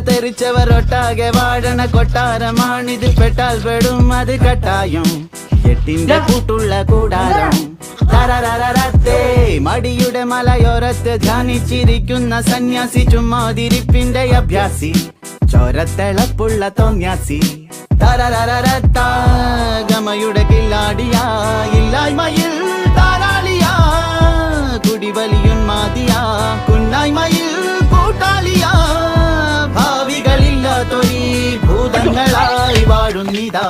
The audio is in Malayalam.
തെറിച്ചവർ ഒട്ടാകെ വാഴണ കൊട്ടാരമാണിതിൽ പെട്ടാൽ പെടും അത് കട്ടായം എട്ടിന്റെ കൂട്ടുള്ള കൂടാരം തരരരരത്തേ മടിയുടെ മലയോരത്ത് ധ്യാനിച്ചിരിക്കുന്ന സന്യാസി ചുമ്മാതിരിപ്പിന്റെ അഭ്യാസി ചോരത്തിളപ്പുള്ള തോന്യാസി തരരരരത്ത ഗമയുടെ കില്ലാടിയാ ഇല്ലായ്മയിൽ താരാളിയാ കുടിവലിയുന്മാതിയാ കുന്നായ്മയിൽ കൂട്ടാളിയാ ഭാവികളില്ലാത്തൊരീ ഭൂതങ്ങളായി വാഴുന്നിതാ